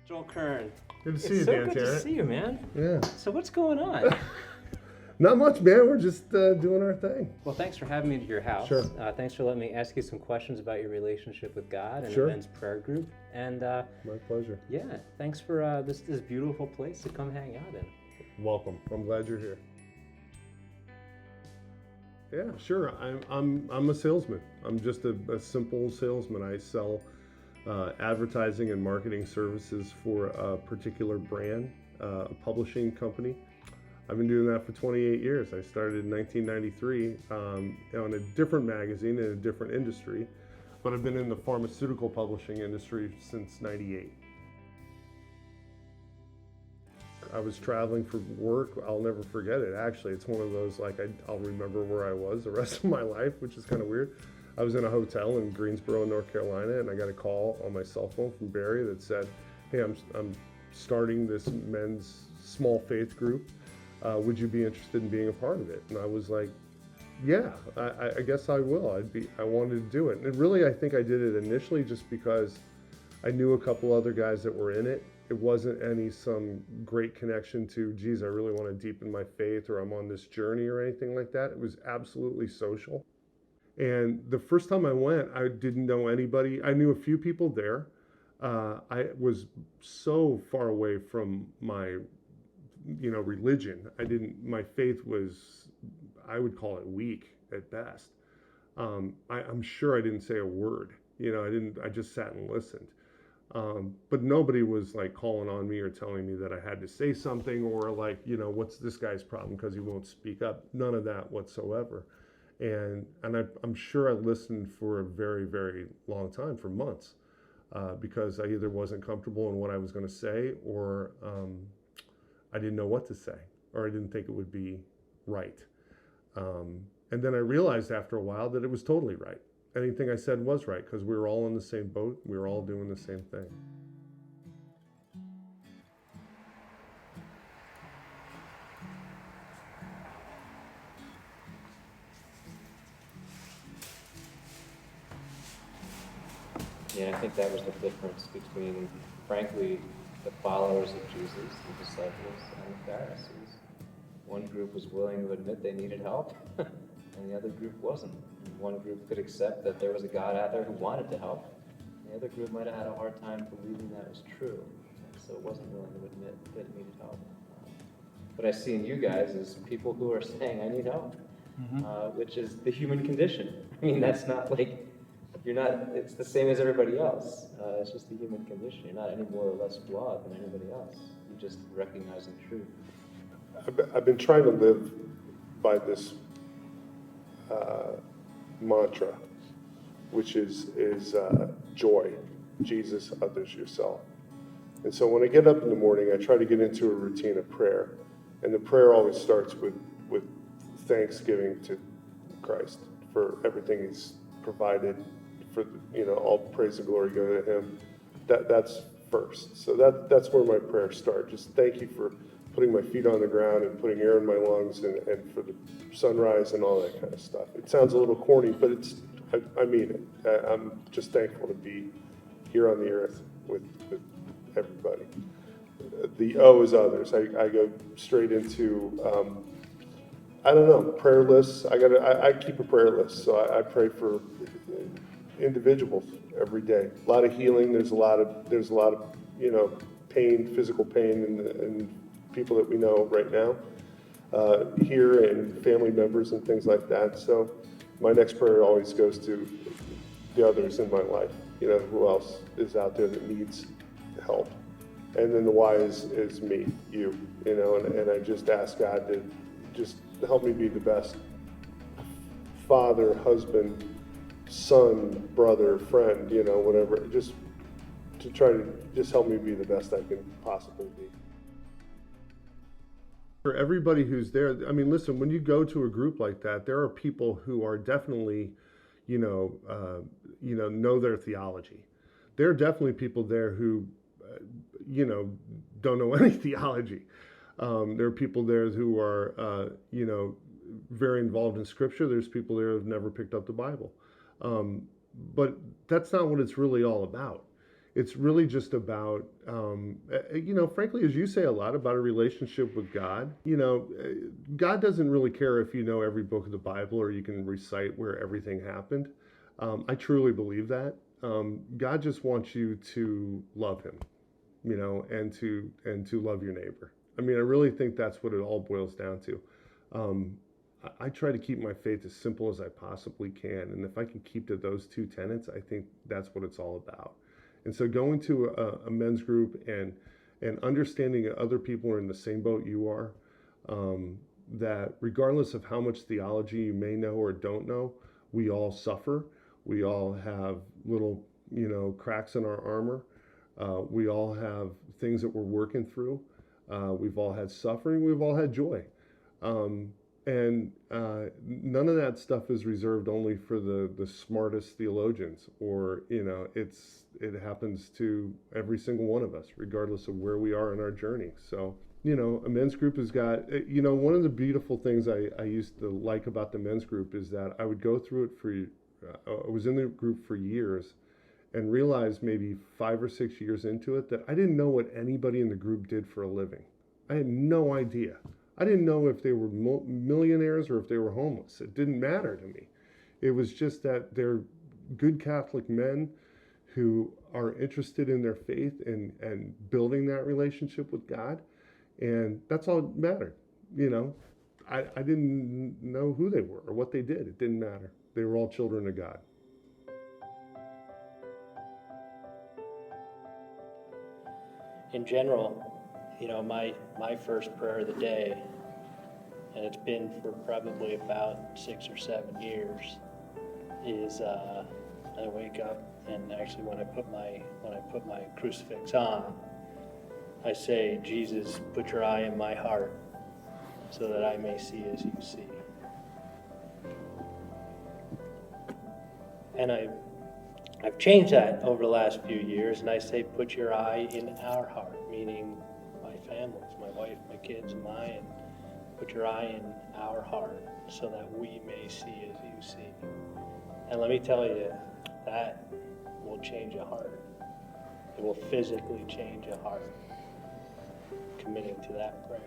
Joel Kern. Good to see you, It's so Dan good to Tarrant. see you, man. Yeah. So what's going on? Not much, man. We're just doing our thing. Well, thanks for having me to your house. Sure. Thanks for letting me ask you some questions about your relationship with God and Sure. the men's prayer group. And My pleasure. yeah, thanks for this beautiful place to come hang out in. Welcome. I'm glad you're here. Yeah, sure. I'm a salesman. I'm just a simple salesman. I sell advertising and marketing services for a particular brand, a publishing company. I've been doing that for 28 years. I started in 1993 on a different magazine in a different industry, but I've been in the pharmaceutical publishing industry since '98. I was traveling for work. I'll never forget it. Actually, it's one of those, like, I'll remember where I was the rest of my life, which is kind of weird. I was in a hotel in Greensboro, North Carolina, and I got a call on my cell phone from Barry that said, "Hey, I'm starting this men's small faith group. Would you be interested in being a part of it?" And I was like, "Yeah, I guess I will. I wanted to do it." And really, I think I did it initially just because I knew a couple other guys that were in it. It wasn't some great connection to, geez, I really want to deepen my faith or I'm on this journey or anything like that. It was absolutely social. And the first time I went, I didn't know anybody. I knew a few people there. I was so far away from my, religion. My faith was, I would call it weak at best. I'm sure I didn't say a word. I just sat and listened. But nobody was like calling on me or telling me that I had to say something or like, what's this guy's problem because he won't speak up. None of that whatsoever. And I'm sure I listened for a very, very long time, for months, because I either wasn't comfortable in what I was going to say or I didn't know what to say or I didn't think it would be right. And then I realized after a while that it was totally right. Anything I said was right because we were all in the same boat. We were all doing the same thing. Yeah, I think that was the difference between, frankly, the followers of Jesus, the disciples, and the Pharisees. One group was willing to admit they needed help, and the other group wasn't. One group could accept that there was a God out there who wanted to help. The other group might have had a hard time believing that was true, and so wasn't willing to admit that it needed help. What I see in you guys is people who are saying, I need help, which is the human condition. I mean, that's not like, it's the same as everybody else. It's just the human condition. You're not any more or less flawed than anybody else. You're just recognizing truth. I've been trying to live by this mantra, which is joy, Jesus, others, yourself. And so when I get up in the morning, I try to get into a routine of prayer. And the prayer always starts with thanksgiving to Christ for everything he's provided, for all praise and glory go to him. That's first. So that's where my prayers start. Just thank you for putting my feet on the ground and putting air in my lungs and for the sunrise and all that kind of stuff. It sounds a little corny, but I mean it. I'm just thankful to be here on the earth with everybody. The O is others. I go straight into, I don't know, prayer lists. I keep a prayer list, so I pray for individuals every day. A lot of healing. There's a lot of pain, physical pain in people that we know right now here, and family members and things like that. So my next prayer always goes to the others in my life. Who else is out there that needs help? And then the Y is me, you, and I just ask God to just help me be the best father, husband, son, brother, friend, whatever, just to try to just help me be the best I can possibly be. For everybody who's there, I mean, listen, when you go to a group like that, there are people who are definitely, know their theology. There are definitely people there who, don't know any theology. There are people there who are, very involved in Scripture. There's people there who've never picked up the Bible. But that's not what it's really all about. It's really just about, frankly, as you say a lot about a relationship with God. God doesn't really care if you know every book of the Bible or you can recite where everything happened. I truly believe that. God just wants you to love Him, and to love your neighbor. I mean, I really think that's what it all boils down to. I try to keep my faith as simple as I possibly can, and if I can keep to those two tenets, I think that's what it's all about. And so going to a men's group and understanding that other people are in the same boat you are, that regardless of how much theology you may know or don't know, we all suffer. We all have little, cracks in our armor. We all have things that we're working through. We've all had suffering. We've all had joy. And none of that stuff is reserved only for the smartest theologians, or it happens to every single one of us, regardless of where we are in our journey. So a men's group has got, one of the beautiful things I used to like about the men's group is that I would go through it I was in the group for years, and realized maybe 5 or 6 years into it that I didn't know what anybody in the group did for a living. I had no idea. I didn't know if they were millionaires or if they were homeless. It didn't matter to me. It was just that they're good Catholic men who are interested in their faith and building that relationship with God. And that's all that mattered. I didn't know who they were or what they did. It didn't matter. They were all children of God. In general, my first prayer of the day, and it's been for probably about 6 or 7 years, is I wake up, and actually when I put my crucifix on, I say, Jesus, put your eye in my heart so that I may see as you see. And I've changed that over the last few years, and I say, put your eye in our heart, meaning my families, my wife, my kids, and mine. Put your eye in our heart so that we may see as you see. And let me tell you, that will change a heart. It will physically change a heart, committing to that prayer.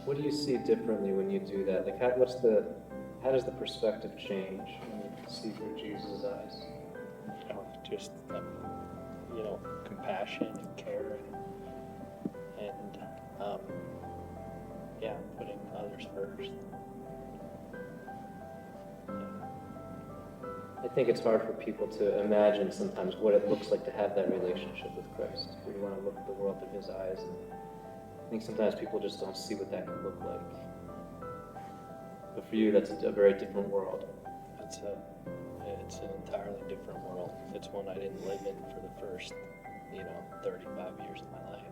What do you see differently when you do that? Like, how does the perspective change when you see through Jesus' eyes? Just, compassion and care and putting others first. I think it's hard for people to imagine sometimes what it looks like to have that relationship with Christ, where you want to look at the world through His eyes. And I think sometimes people just don't see what that could look like. But for you, that's a very different world. It's an entirely different world. It's one I didn't live in for the first, 35 years of my life.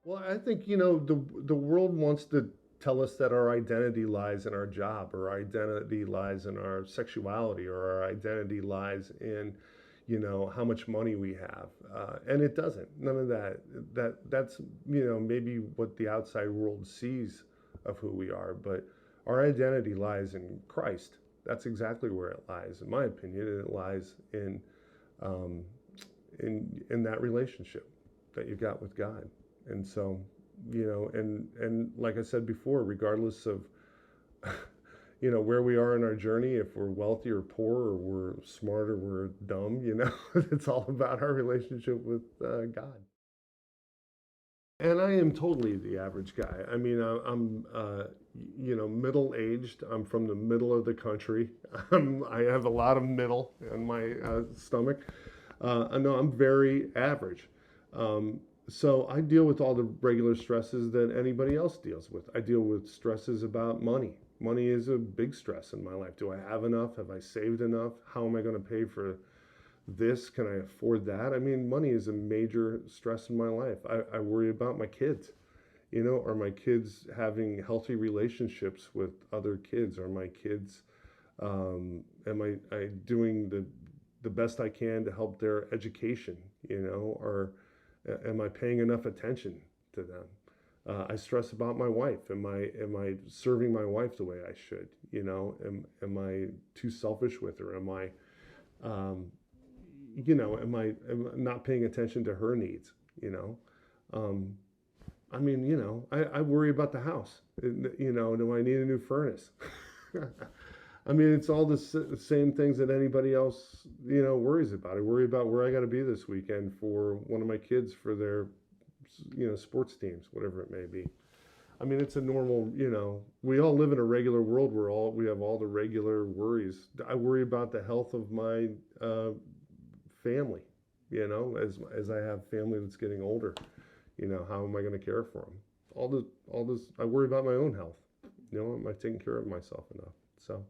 Well, I think, the world wants to tell us that our identity lies in our job, or our identity lies in our sexuality, or our identity lies in, how much money we have. And it doesn't. None of that. That's, maybe what the outside world sees of who we are. But our identity lies in Christ. That's exactly where it lies, in my opinion. And it lies in that relationship that you got with God. And so, and like I said before, regardless of, where we are in our journey, if we're wealthy or poor, or we're smart or we're dumb, it's all about our relationship with God. And I am totally the average guy. I mean, I'm middle-aged. I'm from the middle of the country. I have a lot of middle in my stomach. I know I'm very average. So I deal with all the regular stresses that anybody else deals with. I deal with stresses about money. Money is a big stress in my life. Do I have enough? Have I saved enough? How am I going to pay for this? Can I afford that? I mean, money is a major stress in my life. I worry about my kids. Are my kids having healthy relationships with other kids? Are my kids, am I doing the best I can to help their education? Or am I paying enough attention to them? I stress about my wife. Am I serving my wife the way I should? You know, am I too selfish with her? Am I, am I not paying attention to her needs? You know, I mean, I worry about the house. Do I need a new furnace? I mean, it's all the same things that anybody else, worries about. I worry about where I got to be this weekend for one of my kids for their, sports teams, whatever it may be. I mean, it's a normal, we all live in a regular world where we have all the regular worries. I worry about the health of my family, as I have family that's getting older. How am I going to care for them? All this, I worry about my own health. Am I taking care of myself enough? So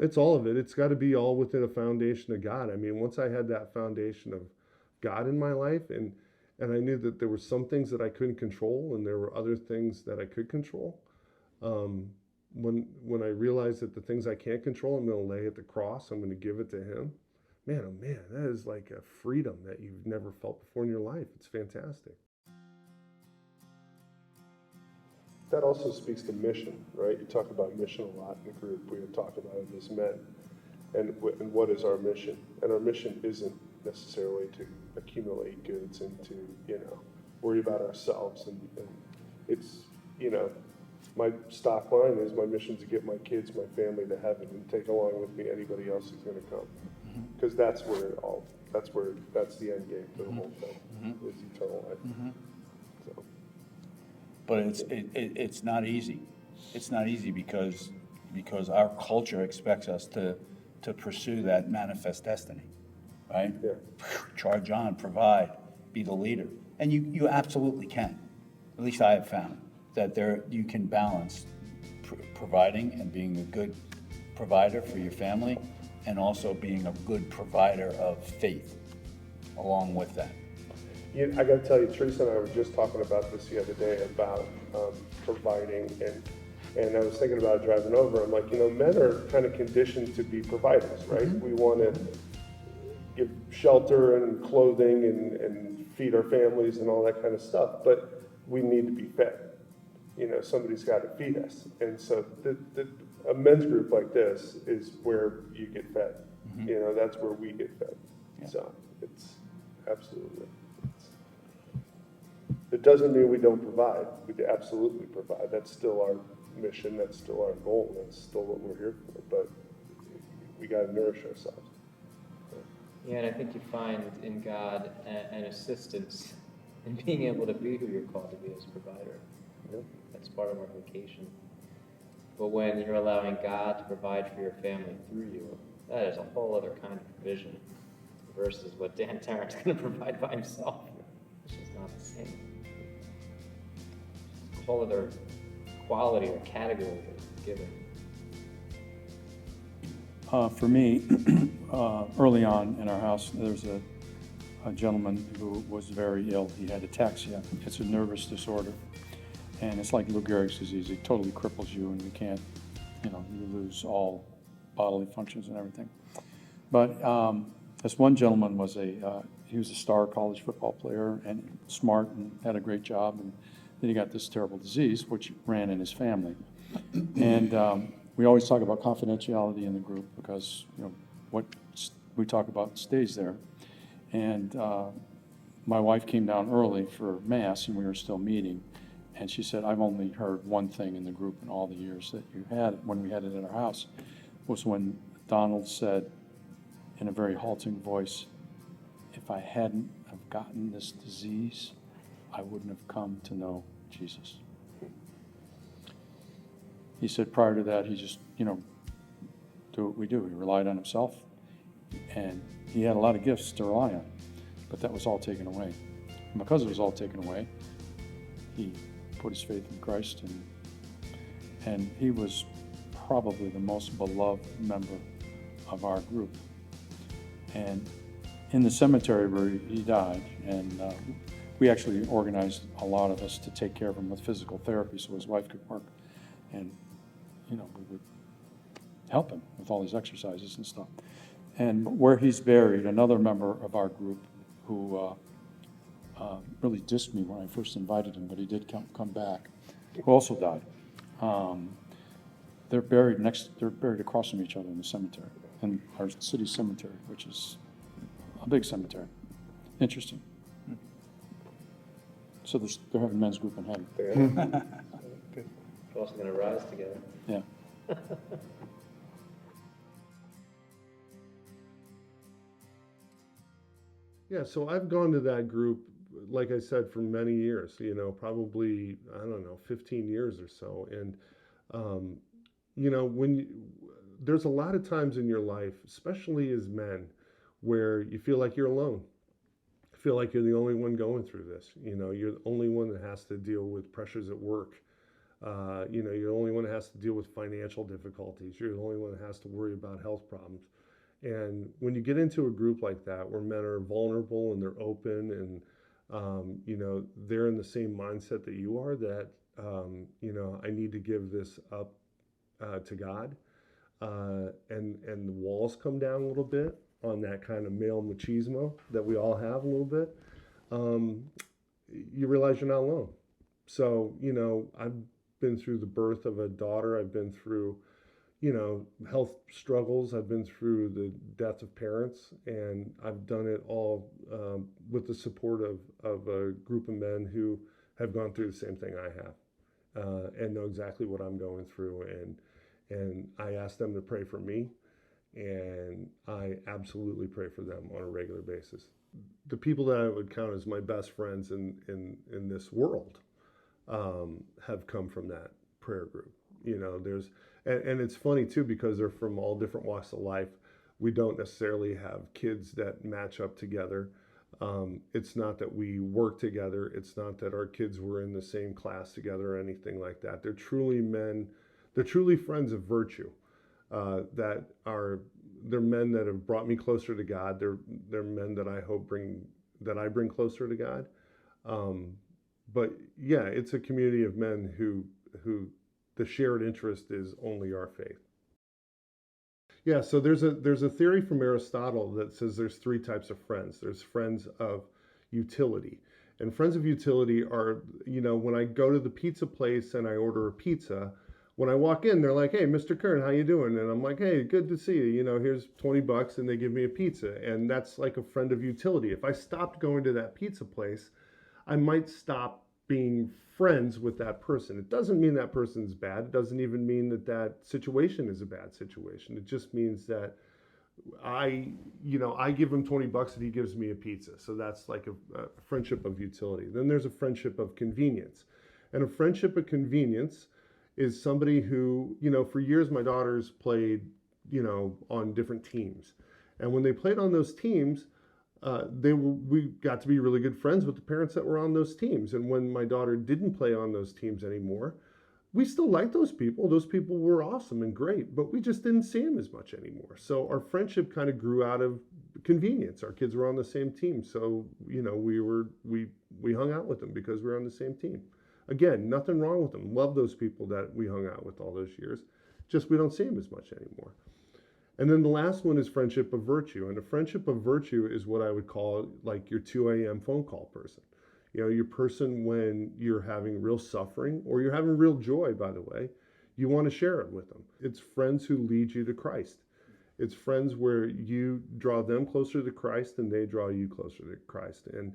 it's all of it. It's got to be all within a foundation of God. I mean, once I had that foundation of God in my life, and I knew that there were some things that I couldn't control, and there were other things that I could control. When I realized that the things I can't control, I'm going to lay at the cross. I'm going to give it to Him. Man, oh man, that is like a freedom that you've never felt before in your life. It's fantastic. That also speaks to mission, right? You talk about mission a lot in the group. We talk about it as men. And what is our mission? And our mission isn't necessarily to accumulate goods and to, worry about ourselves. And it's, my stock line is my mission to get my kids, my family to heaven and take along with me anybody else who's going to come. Because that's the end game for the whole thing, is eternal life. So. But it's not easy. It's not easy because our culture expects us to pursue that manifest destiny, right? Yeah. Charge on, provide, be the leader. And you absolutely can. At least I have found that you can balance providing and being a good provider for your family, and also being a good provider of faith along with that. I got to tell you, Teresa and I were just talking about this the other day about providing, and I was thinking about it driving over. I'm like, men are kind of conditioned to be providers, right? We want to give shelter and clothing and feed our families and all that kind of stuff, but we need to be fed. Somebody's got to feed us, and so a men's group like this is where you get fed. That's where we get fed. Yeah. So it's absolutely. It doesn't mean we don't provide. We absolutely provide. That's still our mission. That's still our goal. That's still what we're here for. But we got to nourish ourselves. Yeah, and I think you find in God an assistance in being able to be who you're called to be as a provider. Yeah. That's part of our vocation. But when you're allowing God to provide for your family through you, that is a whole other kind of provision versus what Dan Tarrant's going to provide by himself, which is not the same. A whole other quality or category of giving. For me, early on in our house, there's a gentleman who was very ill. He had ataxia. It's a nervous disorder. And it's like Lou Gehrig's disease. It totally cripples you, and you can't, you lose all bodily functions and everything. But this one gentleman he was a star college football player and smart and had a great job. And then he got this terrible disease, which ran in his family. And we always talk about confidentiality in the group because, what we talk about stays there. And my wife came down early for Mass, and we were still meeting. And she said, I've only heard one thing in the group in all the years that you had, when we had it in our house, was when Donald said in a very halting voice, if I hadn't have gotten this disease, I wouldn't have come to know Jesus. He said prior to that, he just, do what we do. He relied on himself, and he had a lot of gifts to rely on, but that was all taken away. And because it was all taken away, he put his faith in Christ, and he was probably the most beloved member of our group. And in the cemetery where he died, and we actually organized a lot of us to take care of him with physical therapy so his wife could work, and we would help him with all his exercises and stuff. And where he's buried, another member of our group who really dissed me when I first invited him, but he did come back, who also died. They're buried across from each other in the cemetery, in our city cemetery, which is a big cemetery. Interesting. So they're having men's group in heaven. We're also gonna rise together. Yeah. Yeah, so I've gone to that group, like I said, for many years, probably, I don't know, 15 years or so. And, there's a lot of times in your life, especially as men, where you feel like you're alone. You feel like you're the only one going through this. You're the only one that has to deal with pressures at work. You're the only one that has to deal with financial difficulties. You're the only one that has to worry about health problems. And when you get into a group like that, where men are vulnerable and they're open and, they're in the same mindset that you are, that, I need to give this up to God, and the walls come down a little bit on that kind of male machismo that we all have a little bit, you realize you're not alone. So, I've been through the birth of a daughter. I've been through, health struggles. I've been through the death of parents, and I've done it all with the support of a group of men who have gone through the same thing I have, and know exactly what I'm going through. And I ask them to pray for me, and I absolutely pray for them on a regular basis. The people that I would count as my best friends in this world have come from that prayer group. And it's funny too, because they're from all different walks of life. We don't necessarily have kids that match up together. It's not that we work together. It's not that our kids were in the same class together or anything like that. They're truly men. They're truly friends of virtue. They're men that have brought me closer to God. They're men that I hope I bring closer to God. But yeah, it's a community of men who the shared interest is only our faith. Yeah, so there's a theory from Aristotle that says there's three types of friends. There's friends of utility. And friends of utility are, when I go to the pizza place and I order a pizza, when I walk in, they're like, "Hey, Mr. Kern, how you doing?" And I'm like, "Hey, good to see you. Here's $20," and they give me a pizza. And that's like a friend of utility. If I stopped going to that pizza place, I might stop being friends with that person. It doesn't mean that person's bad. It doesn't even mean that situation is a bad situation. It just means that I give him $20 and he gives me a pizza. So that's like a friendship of utility. Then there's a friendship of convenience. And a friendship of convenience is somebody who, for years my daughters played, on different teams. And when they played on those teams, we got to be really good friends with the parents that were on those teams. And when my daughter didn't play on those teams anymore, we still liked those people. Those people were awesome and great, but we just didn't see them as much anymore. So our friendship kind of grew out of convenience. Our kids were on the same team. So, we hung out with them because we were on the same team. Again, nothing wrong with them. Love those people that we hung out with all those years. Just we don't see them as much anymore. And then the last one is friendship of virtue. And a friendship of virtue is what I would call like your 2 a.m. phone call person. Your person when you're having real suffering or you're having real joy, by the way, you want to share it with them. It's friends who lead you to Christ. It's friends where you draw them closer to Christ and they draw you closer to Christ. And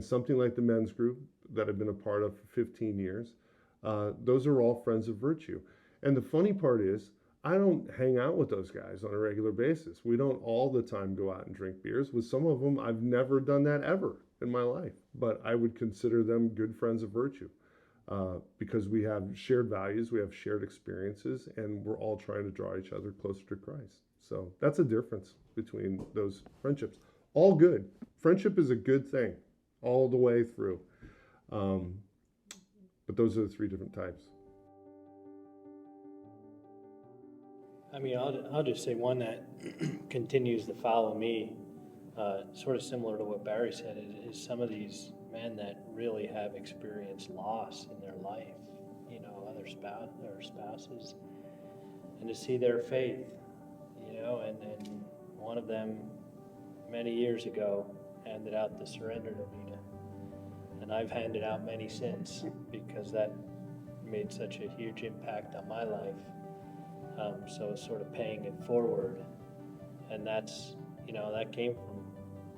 something like the men's group that I've been a part of for 15 years, those are all friends of virtue. And the funny part is, I don't hang out with those guys on a regular basis. We don't all the time go out and drink beers. With some of them, I've never done that ever in my life. But I would consider them good friends of virtue because we have shared values, we have shared experiences, and we're all trying to draw each other closer to Christ. So that's a difference between those friendships. All good. Friendship is a good thing all the way through. But those are the three different types. I'll just say one that continues to follow me, sort of similar to what Barry said, is some of these men that really have experienced loss in their life, their spouses, and to see their faith, and one of them many years ago handed out the surrender to me, and and I've handed out many since because that made such a huge impact on my life. So sort of paying it forward, and that's, that came from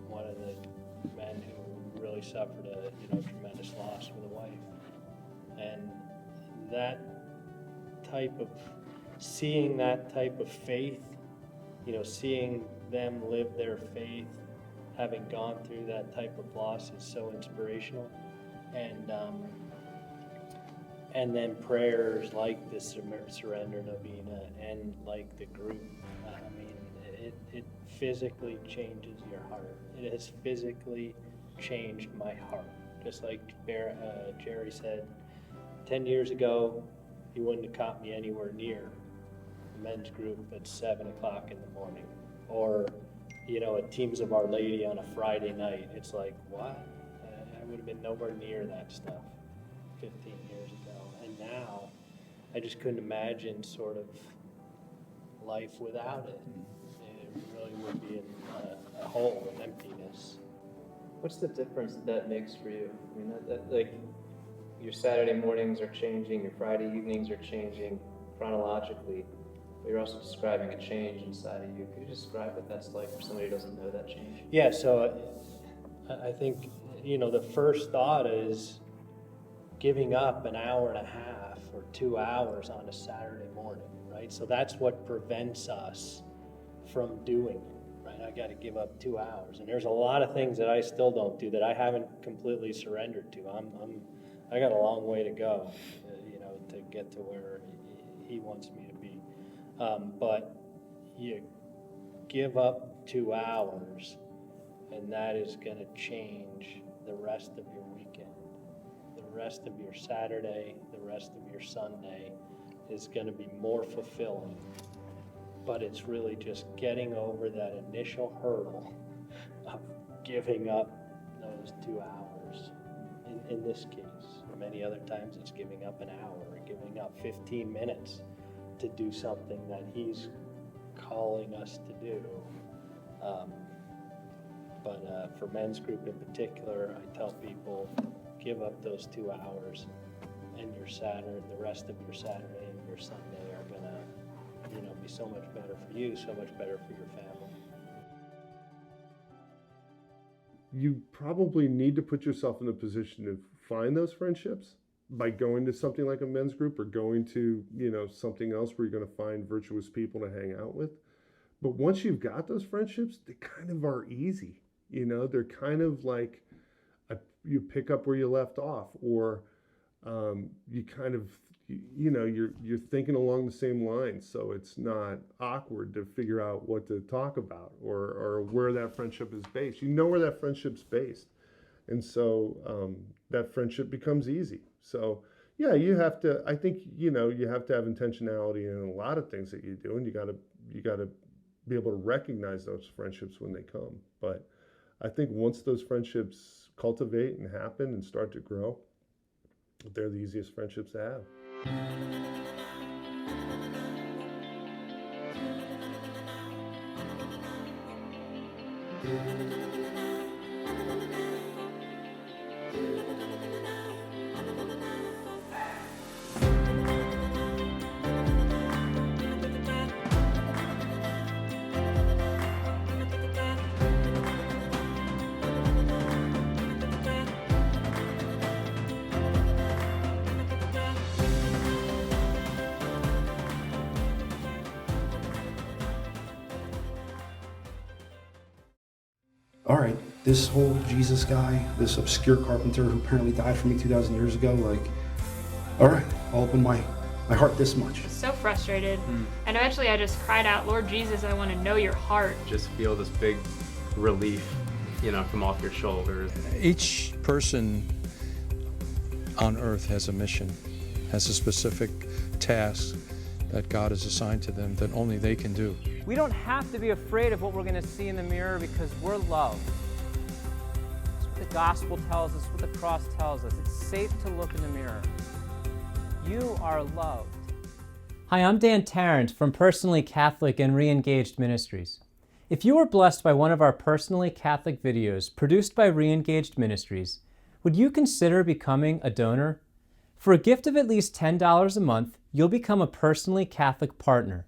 one of the men who really suffered a, tremendous loss with a wife. And that type of, seeing that type of faith, seeing them live their faith, having gone through that type of loss is so inspirational. And then prayers like the Surrender Novena and like the group, it physically changes your heart. It has physically changed my heart. Just like Jerry said, 10 years ago, he wouldn't have caught me anywhere near a men's group at 7 o'clock in the morning. Or, at Teams of Our Lady on a Friday night. It's like, what? I would have been nowhere near that stuff 15 years ago. And now, I just couldn't imagine sort of life without it. It really would be a hole, an emptiness. What's the difference that makes for you? I mean, like, your Saturday mornings are changing, your Friday evenings are changing chronologically, but you're also describing a change inside of you. Could you describe what that's like for somebody who doesn't know that change? Yeah, so I think, the first thought is giving up an hour and a half or 2 hours on a Saturday morning, right? So that's what prevents us from doing it, right? I got to give up 2 hours. And there's a lot of things that I still don't do that I haven't completely surrendered to. I got a long way to go, to get to where he wants me to be. But you give up 2 hours, and that is going to change the rest of your weekend. The rest of your Saturday, the rest of your Sunday is going to be more fulfilling. But it's really just getting over that initial hurdle of giving up those 2 hours. In this case, many other times it's giving up an hour or giving up 15 minutes to do something that he's calling us to do. But for men's group in particular, I tell people, give up those 2 hours, and your Saturday, the rest of your Saturday and your Sunday are gonna, be so much better for you, so much better for your family. You probably need to put yourself in a position to find those friendships by going to something like a men's group or going to, something else where you're going to find virtuous people to hang out with. But once you've got those friendships, they kind of are easy. They're kind of like you pick up where you left off, or you kind of, you're thinking along the same lines, so it's not awkward to figure out what to talk about or where that friendship is based. Where that friendship's based, and so that friendship becomes easy. So yeah, you have to. I think you have to have intentionality in a lot of things that you do, and you got to be able to recognize those friendships when they come. But I think once those friendships cultivate and happen and start to grow, they're the easiest friendships to have. All right, this whole Jesus guy, this obscure carpenter who apparently died for me 2,000 years ago, all right, I'll open my heart this much. So frustrated. And eventually I just cried out, Lord Jesus, I want to know your heart. Just feel this big relief, come off your shoulders. Each person on earth has a mission, has a specific task that God has assigned to them that only they can do. We don't have to be afraid of what we're going to see in the mirror because we're loved. That's what the gospel tells us, what the cross tells us. It's safe to look in the mirror. You are loved. Hi, I'm Dan Tarrant from Personally Catholic and ReEngaged Ministries. If you were blessed by one of our Personally Catholic videos produced by ReEngaged Ministries, Would you consider becoming a donor? For a gift of at least $10 a month, you'll become a Personally Catholic partner.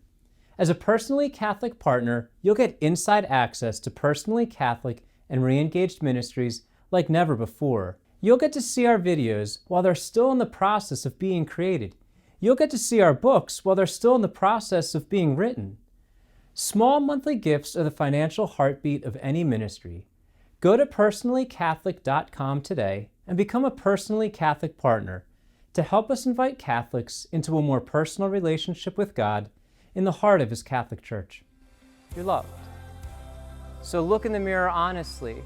As a Personally Catholic partner, you'll get inside access to Personally Catholic and ReEngaged Ministries like never before. You'll get to see our videos while they're still in the process of being created. You'll get to see our books while they're still in the process of being written. Small monthly gifts are the financial heartbeat of any ministry. Go to personallycatholic.com today and become a Personally Catholic partner to help us invite Catholics into a more personal relationship with God in the heart of His Catholic Church. You're loved. So look in the mirror honestly,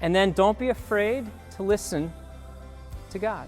and then don't be afraid to listen to God.